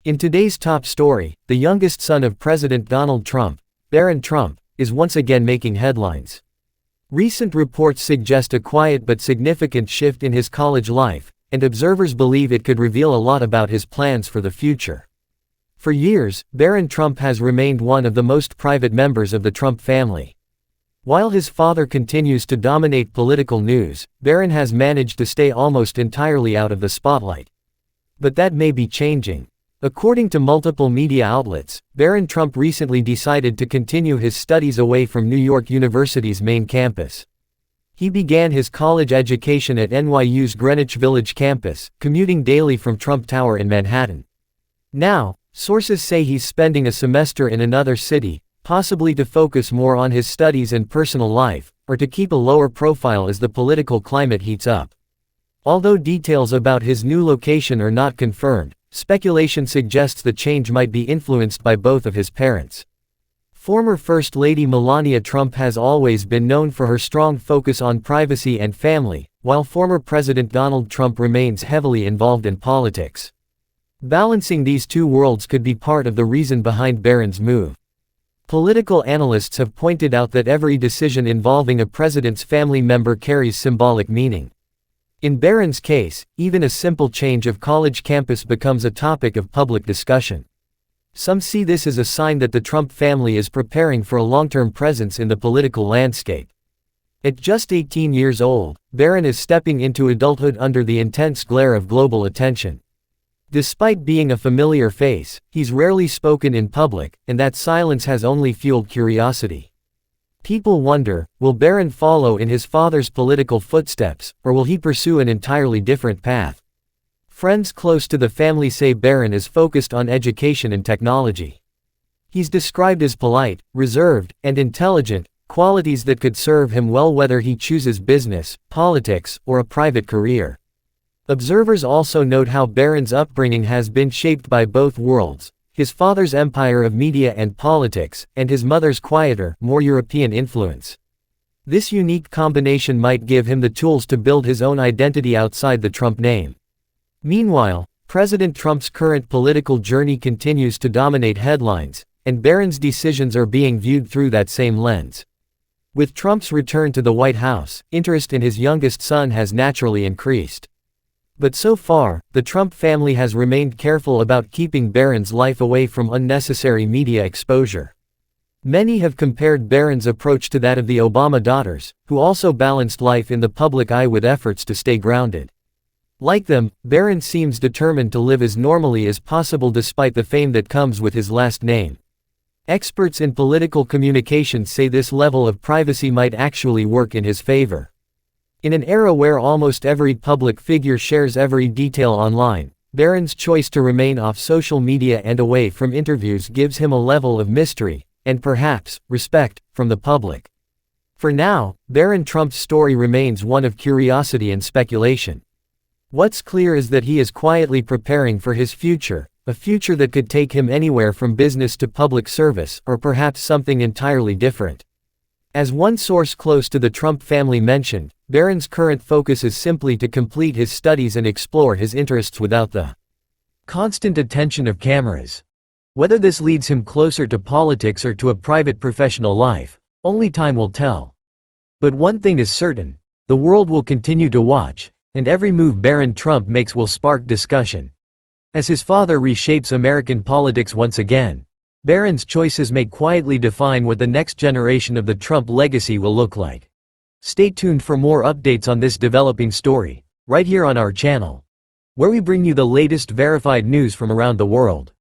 In today's top story, the youngest son of President Donald Trump, Barron Trump, is once again making headlines. Recent reports suggest a quiet but significant shift in his college life, and observers believe it could reveal a lot about his plans for the future. For years, Barron Trump has remained one of the most private members of the Trump family. While his father continues to dominate political news, Barron has managed to stay almost entirely out of the spotlight. But that may be changing. According to multiple media outlets, Barron Trump recently decided to continue his studies away from New York University's main campus. He began his college education at NYU's Greenwich Village campus, commuting daily from Trump Tower in Manhattan. Now, sources say he's spending a semester in another city, possibly to focus more on his studies and personal life, or to keep a lower profile as the political climate heats up. Although details about his new location are not confirmed, speculation suggests the change might be influenced by both of his parents. Former First Lady Melania Trump has always been known for her strong focus on privacy and family, while former President Donald Trump remains heavily involved in politics. Balancing these two worlds could be part of the reason behind Barron's move. Political analysts have pointed out that every decision involving a president's family member carries symbolic meaning. In Barron's case, even a simple change of college campus becomes a topic of public discussion. Some see this as a sign that the Trump family is preparing for a long-term presence in the political landscape. At just 18 years old, Barron is stepping into adulthood under the intense glare of global attention. Despite being a familiar face, he's rarely spoken in public, and that silence has only fueled curiosity. People wonder, will Barron follow in his father's political footsteps, or will he pursue an entirely different path? Friends close to the family say Barron is focused on education and technology. He's described as polite, reserved, and intelligent, qualities that could serve him well whether he chooses business, politics, or a private career. Observers also note how Barron's upbringing has been shaped by both worlds: his father's empire of media and politics, and his mother's quieter, more European influence. This unique combination might give him the tools to build his own identity outside the Trump name. Meanwhile, President Trump's current political journey continues to dominate headlines, and Barron's decisions are being viewed through that same lens. With Trump's return to the White House, interest in his youngest son has naturally increased. But so far, the Trump family has remained careful about keeping Barron's life away from unnecessary media exposure. Many have compared Barron's approach to that of the Obama daughters, who also balanced life in the public eye with efforts to stay grounded. Like them, Barron seems determined to live as normally as possible despite the fame that comes with his last name. Experts in political communications say this level of privacy might actually work in his favor. In an era where almost every public figure shares every detail online, Barron's choice to remain off social media and away from interviews gives him a level of mystery, and perhaps, respect, from the public. For now, Barron Trump's story remains one of curiosity and speculation. What's clear is that he is quietly preparing for his future, a future that could take him anywhere from business to public service, or perhaps something entirely different. As one source close to the Trump family mentioned, Barron's current focus is simply to complete his studies and explore his interests without the constant attention of cameras. Whether this leads him closer to politics or to a private professional life, only time will tell. But one thing is certain: the world will continue to watch, and every move Barron Trump makes will spark discussion. As his father reshapes American politics once again, Barron's choices may quietly define what the next generation of the Trump legacy will look like. Stay tuned for more updates on this developing story, right here on our channel, where we bring you the latest verified news from around the world.